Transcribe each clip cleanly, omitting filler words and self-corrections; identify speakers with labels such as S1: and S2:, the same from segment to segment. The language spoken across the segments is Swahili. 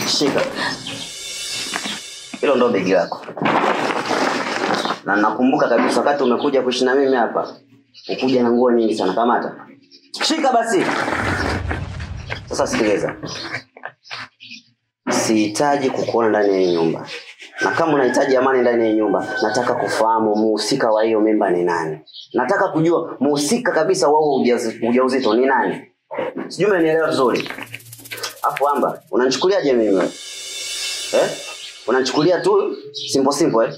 S1: Shika. Hilo ndo begi lako. Na nakumbuka kabisa wakati umekuja kuishi na mimi hapa, ukuja na nguo nyingi sana. Kamata. Shika basi. Sasa sikiliza. Sihitaji kukuona ndani ya nyumba. Na kama unahitaji amani ndani ya nyumba, nataka kufahamu muhusika wa hiyo mimba ni nani. Nataka kujua muhusika kabisa wao ujauzito ni nani. Sijui umenielewa vizuri. Afu Amba, unanichukuliaje mimi? Unanichukulia tu simple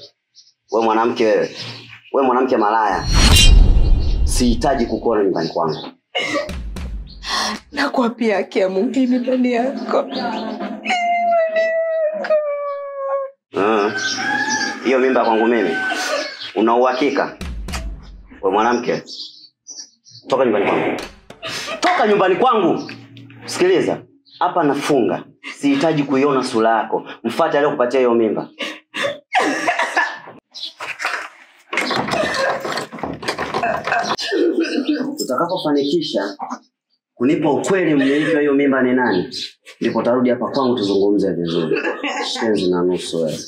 S1: Wewe mwanamke wewe. Wewe mwanamke malaya. Sihitaji kukuona nyumbani kwangu.
S2: Na kwa pia kia Mungu ndani yako.
S1: Hiyo mimba kwangu mimi. Una uhakika? Wewe mwanamke. Toka nyumbani kwangu. Toka nyumbani kwangu. Sikiliza. Hapa nafunga. Sihitaji kuiona sura yako. Mfuate aliyokupatia hiyo mimba. Utakapofanikisha kunipa ukweli mmiliki wa hiyo mimba ni nani, ndipo tarudi hapa kwangu tuzungumze vizuri. Shenzi na nusu wewe.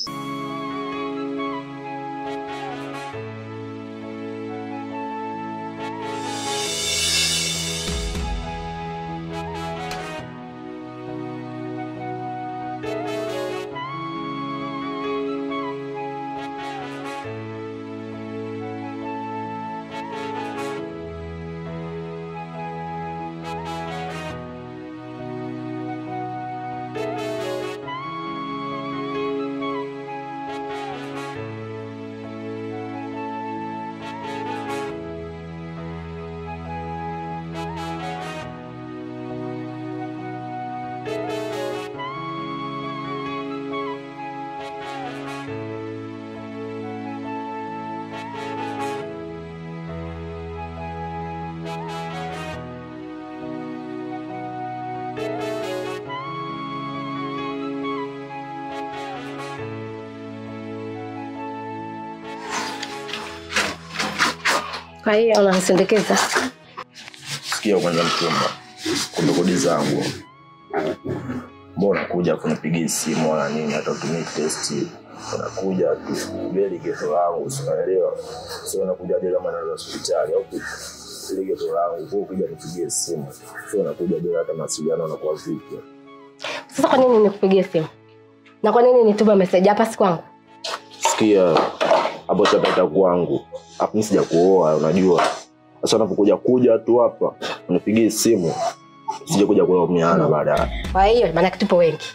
S3: Kwa hiyo unanisindikeza.
S4: Sikia kwanza mchumba. Kumbe kodi zangu. Mbona kuja kunipigia simu wala nini hata utumie test. Unakuja tu beli geto langu usielewa. Sio unakuja bila maana ya hospitali au ile geto langu kwa kuja nipigie simu. Sio unakuja bila hata mawasiliano na kwa vipi.
S3: Sasa kwa nini nikupigie simu? Na kwa nini nitume message hapa si kwangu?
S4: Sikia hapo chapata kwangu. Hapo mimi sija kuoa unajua. Sasa unapokuja tu hapa unipigie simu. Sije kuja kulaumiana baadaye.
S3: Kwa hiyo maana tupo wengi.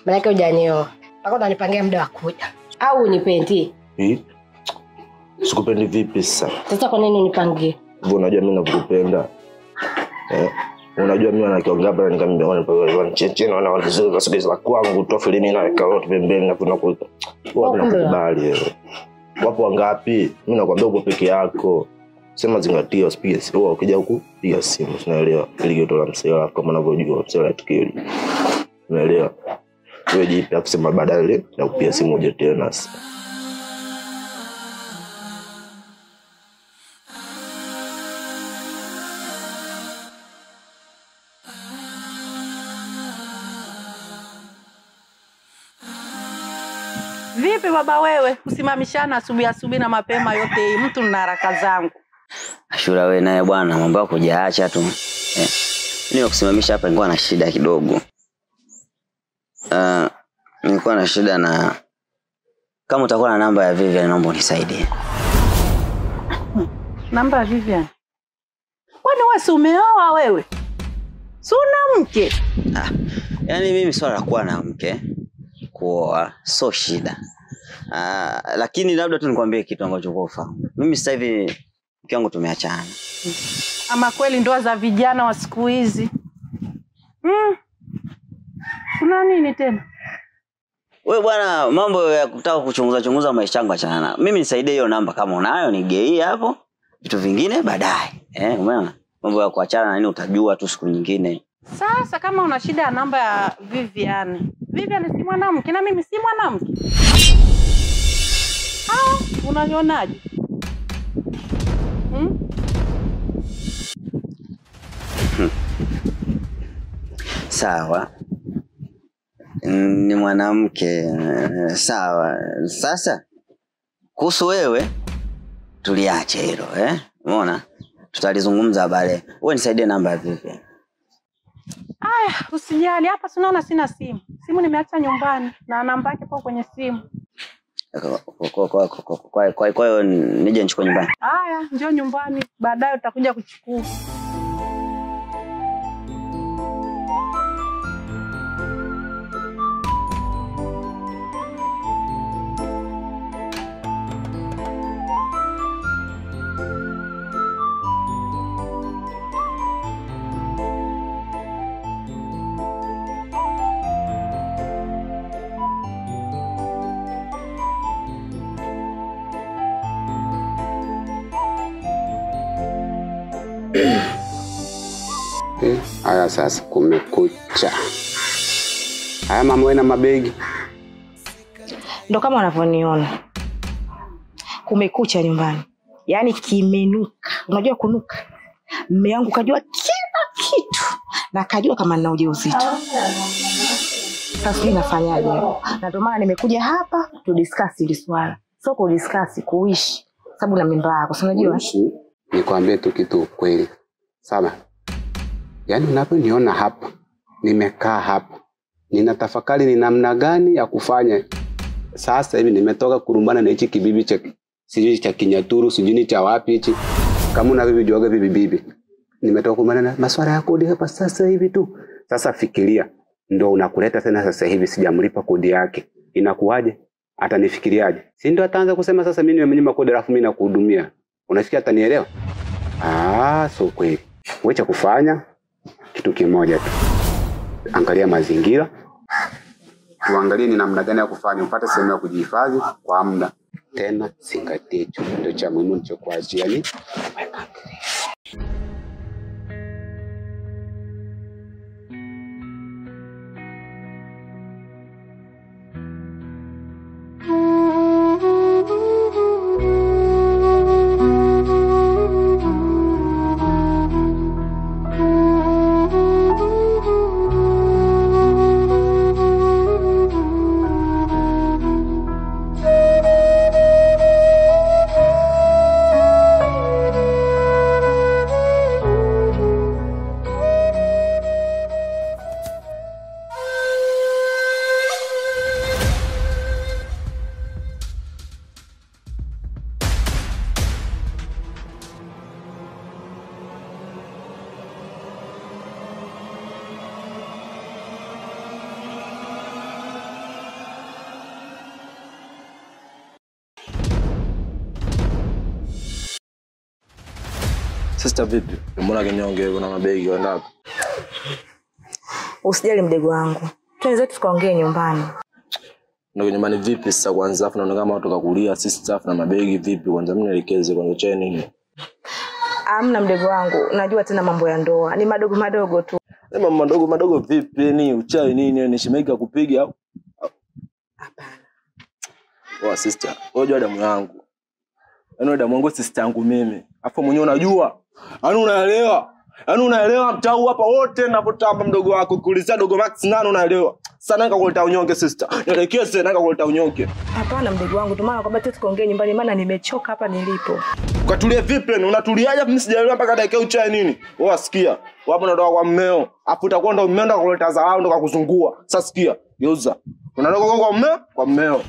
S3: Maana hujanioa. Mpaka unanipangia muda wa kuja. Au unipendi?
S4: Sikupendi vipi sasa?
S3: Sasa kwa nini unipangie?
S4: Wewe unajua mimi nakupenda. Unajua mimi anakiongea hapa nikamwambia wana chencheno wana wazuri sasa la kwangu tofili mimi na karoti pembeni na kuna kwa nakubali. Wapo wangapi? Mimi nakwambia uko peke yako. Sema zingatia usipige simu. Ukija huku piga simu. Unaelewa? Ili geto la msela kama unavyojua msela tukili. Unaelewa? Wewe jipe kusema baadaye na kupiga simu uje tena.
S5: Vipi baba wewe? Usimamishana asubuhi na mapema yote hii. Mtu na haraka zangu.
S1: Ashura wewe naye bwana mambo yako hujaacha tu. Mimi kusimamisha hapa nilikuwa na shida kidogo. Nilikuwa na shida na kama utakuwa na namba ya Vivian naomba unisaidie.
S5: Namba ya Vivian? Kwani wewe si umeoa wewe? Si una mke?
S1: Yaani mimi swala la kuwa na mke kuoa so shida. Lakini labda tu nikwambie kitu ambacho ufahamu. Mimi sasa hivi mke wangu tumeachana.
S5: Ama kweli ndoa za vijana wa siku hizi. Kuna nini tena?
S1: Wewe bwana mambo ya kutaka kuchunguza maisha yangu achana na. Mimi nisaidie hiyo namba kama unayo nigeie hapo. Vitu vingine baadaye. Umeona? Mambo ya kuachana na nini utajua tu siku nyingine.
S5: Sasa kama una shida ya namba ya Vivian. Vivian si mwanamke na mimi si mwanamke. Unanionaje?
S1: Sawa. ni mwanamke. Sawa. Sasa kuhusu wewe tuliache hilo, umeona? Tutalizungumza baadaye. Wewe nisaidie namba vipi?
S5: Aya, usijali, hapa tunaona sina simu. Simu nimeacha nyumbani na namba yake ipo kwenye simu.
S1: Kwa hiyo nije nichukue nyumbani.
S5: Aya, njoo nyumbani, baadaye utakuja kuchukua.
S6: Haya sasa kumekucha. Haya mama wewe na mabegi.
S3: Ndo kama unavyoniona. Kumekucha nyumbani. Yaani kimenuka. Unajua kunuka? Mume wangu kajua kila kitu na kajua kama nina ujauzito. Sasa mimi nafanyaje? Na ndio maana nimekuja hapa tu discuss hili swala. Sio ku discuss kuishi sababu na mimba yako, si unajua?
S6: Nikwambie tu kitu kweli. Sawa. Yaani unaponiona hapa, nimekaa hapa, ninatafakari ni namna gani ya kufanya. Sasa hivi nimetoka kurumbana na hichi kibibi cha sijui cha Kinyaturu, sijui cha wapi hichi. Kama una bibi joga bibi. Nimetoka kurumbana na masuala ya kodi hapa sasa hivi tu. Sasa fikiria, ndio unakuleta tena sasa hivi sijamlipa kodi yake. Inakuwaje? Atanifikiriaje? Si ndio ataanza kusema sasa mimi nimenyima kodi alafu mimi nakuhudumia. Unafikia atanielewa? So kweli. Wewe cha kufanya kitu kimoja tu. Angalia mazingira. Tuangalie ni namna gani ya kufanya upate sehemu ya kujihifadhi kwa muda. Tena zingatia hicho ndio cha muhimu nilichokuachia ni.
S4: Sister vipi? Mbona kinyonge una mabegi wandapo?
S3: Usijali mdogo wangu. Twende tukaongee nyumbani.
S4: Ndio nyumbani vipi sasa kwanza afu naona kama watu kakulia sister na mabegi vipi kwanza mimi nielekeze kwanza cha nini?
S3: Hamna mdogo wangu. Unajua tena mambo ya ndoa. Ni madogo tu.
S4: Sema madogo vipi ni uchai nini ni shimeka kupiga au? Hapana. Sister, wewe damu yangu. Yaani damu yangu sister yangu mimi. Afu mwenyewe unajua. Yaani unaelewa mtau hapa wote ninapotamba mdogo wako kuulizia dogo Max nani unaelewa. Sana nikakuleta unyonge sister. Nielekeze nikakuleta unyonge.
S3: Hapana mdogo wangu, tu maana kwamba tukaongee nyumbani maana nimechoka hapa nilipo.
S4: Ukatulie vipi? Unatuliaje mimi sijaelewa mpaka dakika uchai nini? Wewe sikia. Wapo ndoa kwa mmeo. Afu utakuwa ndo umeenda kuleta dharau ndo kukuzungua. Sasa sikia, geuza. Unatoka kwa mmeo.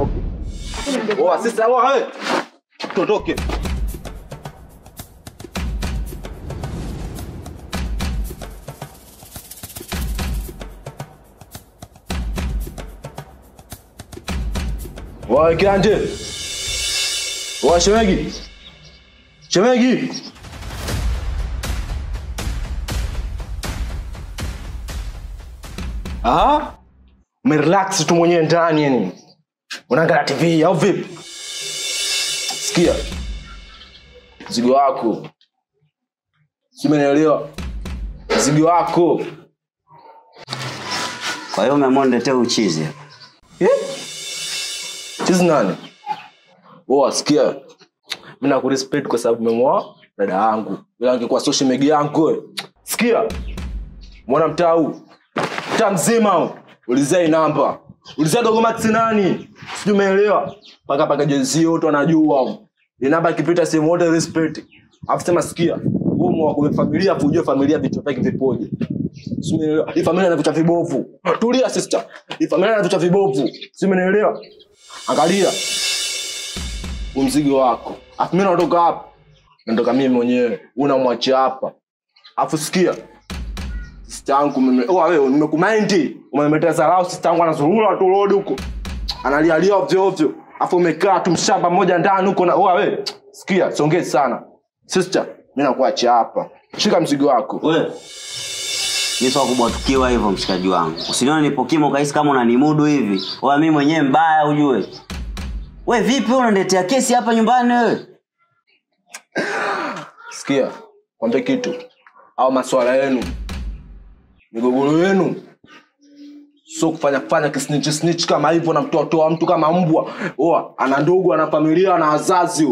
S4: Okay. Sister wewe. Totoke. Kanje. Shemegi. Umerelax tu mwenyewe ndani yani. Unaangalia TV au vipi? Sikia. Mzigo wako. Simenielewa. Mzigo wako.
S1: Kwa hiyo umemondetea uchizi.
S4: Chizi nani? Sikia. Mimi nakurespect kwa sababu umemwoa dada yangu. Bila angekuwa social media yangu. Sikia. Mwana mtau. mtaa mzima. Ulizai namba. Ulizai Dogo Max nani? Sijui umeelewa. Paka jenzi yote wanajua. Ni namba ikipita sehemu wote respect. Afu sema sikia. Wewe wa familia afu ujue familia vitu vyake vipoje. Sijui umeelewa. Hii familia ina vitu vibovu. Tulia sister. Hii familia ina vitu vibovu. Sijui umeelewa. Angalia. Mzigo wako. Afu mimi naondoka hapa. Natoka mimi mwenyewe. Unamwachia hapa. Afu sikia. Sister yangu wewe nimekumind. Umeniletea sarau sister yangu anazurura tu road huko. Analia ovyo ovyo. Afu umekaa tu mshamba mmoja ndani huko na wewe. Sikia, songee sana. Sister, mimi nakuachia hapa. Shika mzigo wako.
S1: Wewe. Ni sawa kubwa tukiwa hivyo mshikaji wangu. Usinione nipo kimo kaisi kama unanimudu hivi. Wewe mimi mwenyewe mbaya ujue. Wewe vipi unaniletea kesi hapa nyumbani wewe?
S4: Sikia, kwambie kitu. Au maswala yenu. Migogoro yenu. So kufanya kisnitch kama hivyo na mtoto wa mtu kama mbwa. Oa, ana ndugu, ana familia, ana wazazi.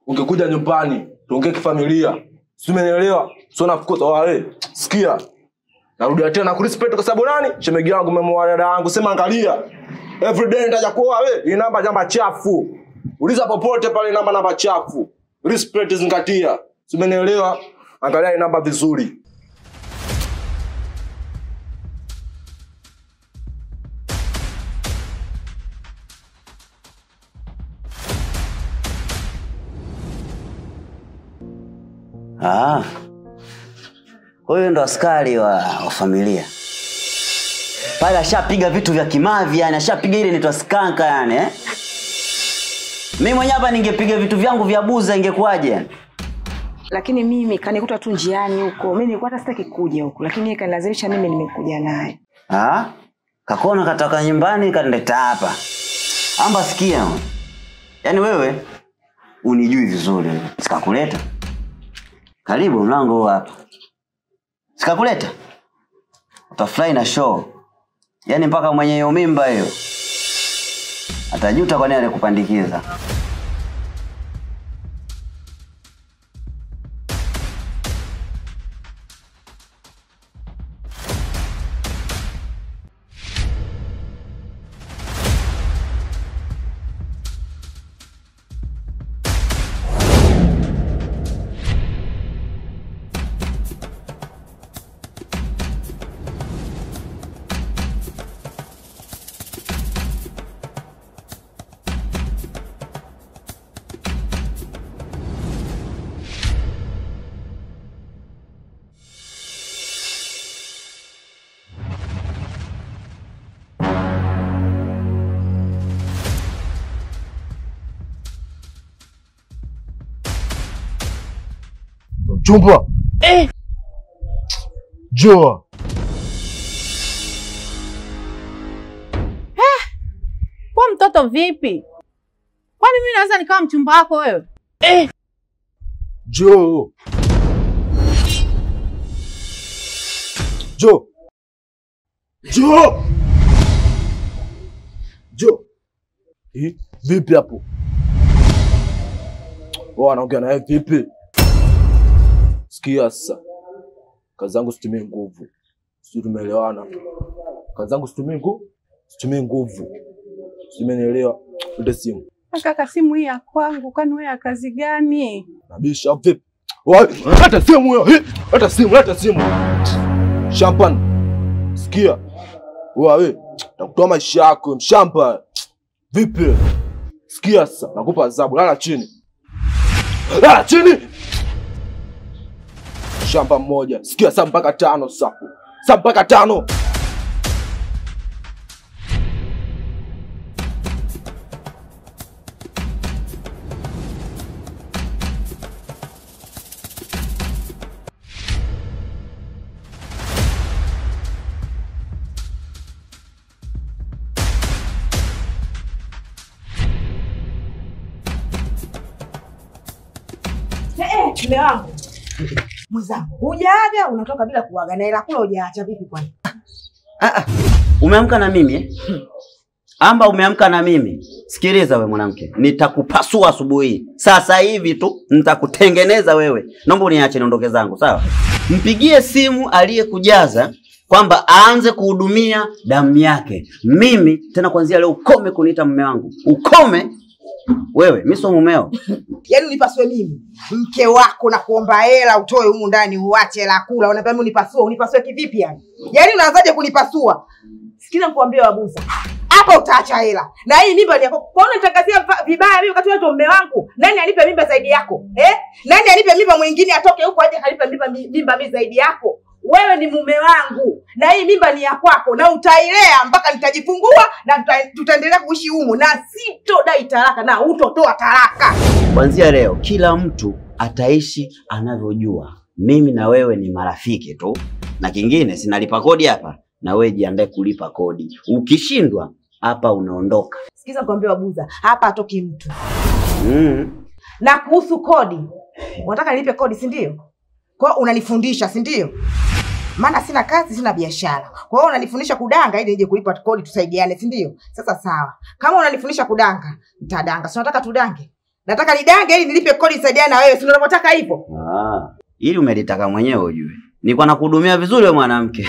S4: Ungekuja nyumbani, tuongee kifamilia. Sio umeelewa? So nafukuza wewe. Sikia. Narudia tena ku respect kwa sababu nani? Shemegi yangu memoa dada yangu sema angalia. Every day nitaja kuoa wewe, hii namba chafu. Uliza popote pale namba chafu. Respect zingatia. Sio umeelewa? Angalia hii namba vizuri.
S1: Huyo ndo askari wa familia. Pale ashapiga vitu vya kimavi yani, ashapiga ile inaitwa skanka yani Mimi mwenyewe hapa ningepiga vitu vyangu vya buza ingekuaje yani?
S3: Lakini mimi kanikuta tu njiani huko. Mimi nilikuwa hata sitaki kuja huko, lakini yeye kanilazimisha mimi nimekuja naye.
S1: Kakona katoka nyumbani kanileta hapa. Amba sikia. Yaani wewe unijui vizuri. Sikakuleta. Karibu mlango hapa. Sikakuleta. Utafly na show. Yaani mpaka mwenye hiyo mimba hiyo atajuta kwa nini alikupandikiza.
S4: Chumba. Joa.
S5: Kwa mtoto vipi? Kwani mimi naweza nikawa mchumba wako wewe?
S4: Jo. Vipi hapo? Anaongea naye vipi? Sikia sasa. Kazi zangu situmie nguvu. Sisi tumeelewana. Kazi zangu situmie nguvu. Simenielewa. Ndio simu.
S5: Kaka simu hii ya kwangu, kwani wewe kazi gani?
S4: Nabisha vipi? Hata simu hiyo. Hata simu. Champagne. Sikia. Wewe, takutoa maisha yako mshamba. Vipi? Sikia sasa, nakupa adhabu. Lala chini. Shamba mmoja. Sikia saa mpaka 5 sapo. Saa mpaka 5.
S3: Mume wangu. Mwenzangu, hujaaga unatoka bila kuaga na hela kula hujaacha vipi kwani?
S1: Umeamka na mimi Amba umeamka na mimi. Sikiliza wewe mwanamke, nitakupasua asubuhi. Sasa hivi tu nitakutengeneza wewe. Naomba uniache niondoke zangu, sawa? Mpigie simu aliyekujaza kwamba aanze kuhudumia damu yake. Mimi tena kuanzia leo ukome kuniita mume wangu. Ukome wewe, mimi sio mumeo.
S3: Yaani unipasue mimi mke wako na kuomba hela utoe humu ndani uache hela kula. Unapenda unipasue kivipi yani? Yaani unaanzaje kunipasua? Sikiza nikwambie Wabuza. Hapa utaacha hela. Na hii mimba ni yako. Kwa nini unitangazia vibaya mimi wakati wewe ndo mume wangu? Nani anipe mimba zaidi yako? Nani anipe mimba mwingine atoke huko aje kanipe mimba mimi zaidi yako? Wewe ni mume wangu na hii mimba ni ya kwako na utailea mpaka nitajifungua na tutaendelea kuishi humu na sitodai talaka na utotoa talaka.
S1: Kuanzia leo kila mtu ataishi anavyojua. Mimi na wewe ni marafiki tu. Na kingine sinalipa kodi hapa na wewe jiandae kulipa kodi. Ukishindwa hapa unaondoka.
S3: Sikiza nikwambie Wabuza, hapa atoki mtu. Na kuhusu kodi, unataka nilipe kodi si ndio? Kwa hiyo unanifundisha si ndio? Maana sina kazi, sina biashara. Kwa hiyo unanifundisha kudanga ili nije kulipa kodi tusaidiane si ndio? Sasa sawa. Kama unanifundisha kudanga, nitadanga. Si unataka tudange? Nataka nidange ili nilipe kodi tusaidiane na wewe. Si ndio unataka hivyo?
S1: Ili umelitaka mwenyewe ujue. Nilikuwa nakuhudumia vizuri wewe mwanamke.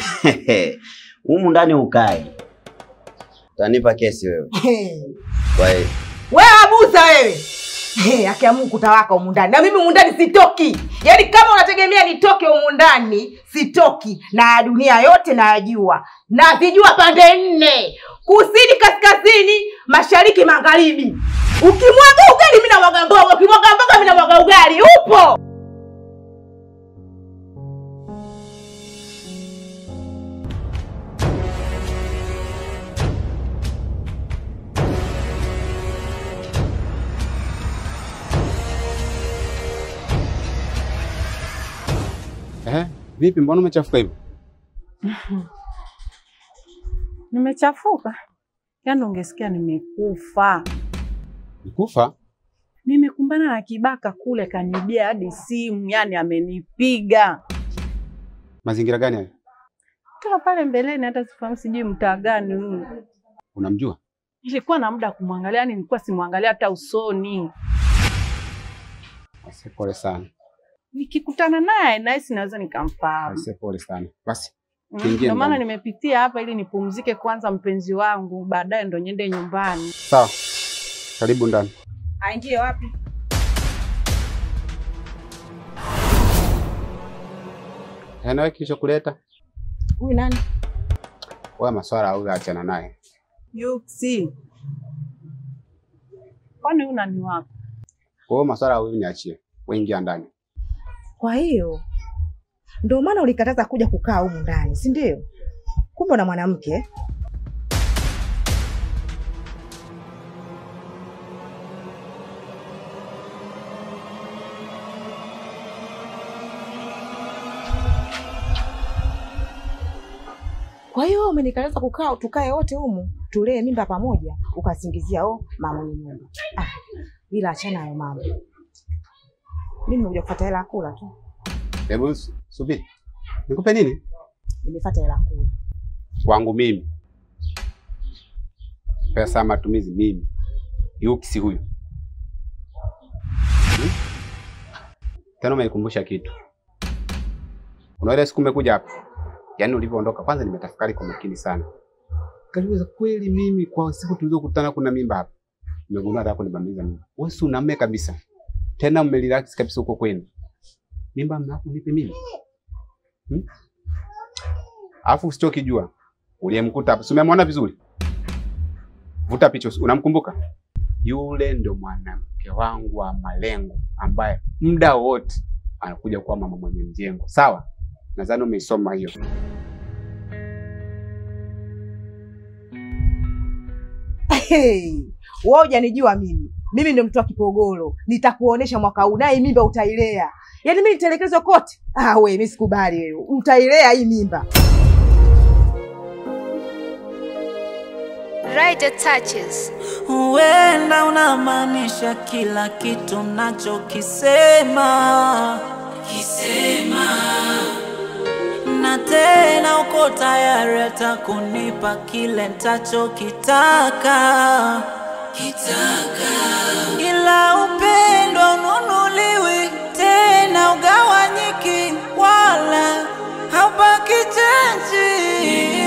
S1: Humu ndani ukae. Utanipa kesi wewe. Kwa hiyo
S3: wewe Wabuza wewe. Haki ya Mungu kutawaka humu ndani. Na mimi humu ndani sitoki. Yaani kama unategemea nitoke humu ndani, sitoki. Na dunia yote nayajua. Na vijua pande 4. Kusini, kaskazini, mashariki, magharibi. Ukimwaga ugali mimi namwaga mboga, ukimwaga mboga mimi namwaga ugali. Upo?
S6: Vipi mbona umechafuka hivyo?
S5: Nimechafuka? Yaani ungesikia nimekufa.
S6: Kufa?
S5: Nimekumbana na kibaka kule kanibia hadi simu, yani amenipiga.
S6: Mazingira gani hayo?
S5: Toka pale mbeleni hata sifahamu sijui mtaa gani huyu.
S6: Unamjua?
S5: Nilikuwa na muda kumwangalia, yani nilikuwa simwangalia hata usoni.
S6: Pole sana.
S5: Nikikutana naye nice naweza nikamfahamu.
S6: Pole sana. Basi.
S5: Ndio maana nimepitia hapa ili nipumzike kwanza mpenzi wangu, baadaye ndo niende nyumbani.
S6: Sawa. Karibu ndani.
S3: Aingie wapi?
S6: Wewe kisha kuleta?
S3: Huyu nani?
S6: Wewe maswala au achana naye.
S5: Yuksi. Kwani una ni wapi?
S6: Wewe maswala au niachie. Wewe ingia ndani.
S3: Kwa hiyo ndio maana ulikataza kuja kukaa humu ndani, si ndio? Kumbe una mwanamke. Kwa hiyo umenikataza kukaa tukae wote humu, tulee mimba pamoja, ukasingizia mama mwenye nyumba. Ila achana hayo mambo. Mimi nimekuja kufuata hela kula tu.
S6: Hebu subiri. Nikupe nini?
S3: Nimefuata hela kula.
S6: Wangu mimi. Pesa matumizi mimi. Yuksi huyu. Tena umenikumbusha kitu. Unaona siku umekuja hapa. Yaani ulivyoondoka kwanza nimetafakari kwa makini sana. Kaliweza kweli mimi kwa siku tulizokutana kuna mimba hapa. Nimegundua hata kunibamiza mimi. Wewe si unamme kabisa. Tena umerelax kabisa huko kwenu. Mimba mnako nipe mimi. Alafu usichokijua. Uliyemkuta hapa. Umemwona vizuri? Vuta picha, unamkumbuka? Yule ndio mwanamke wangu wa malengo ambaye muda wote anakuja kwa mama mwenye mjengo. Sawa? Nadhani umeisoma hiyo.
S3: Wewe hujanijua mimi. Mimi ndio mtu wa Kipogoro. Nitakuonesha mwaka huu naye mimba utailea. Yaani mimi nitelekezwe kote. Wewe mimi sikubali wewe. Utailea hii mimba.
S7: Rider Touches.
S8: Huenda unamaanisha kila kitu nachokisema. Na tena uko tayari hata kunipa kile nitachokitaka. Ila upendo ununuliwi tena ugawanyiki wala haubaki chanji. Baby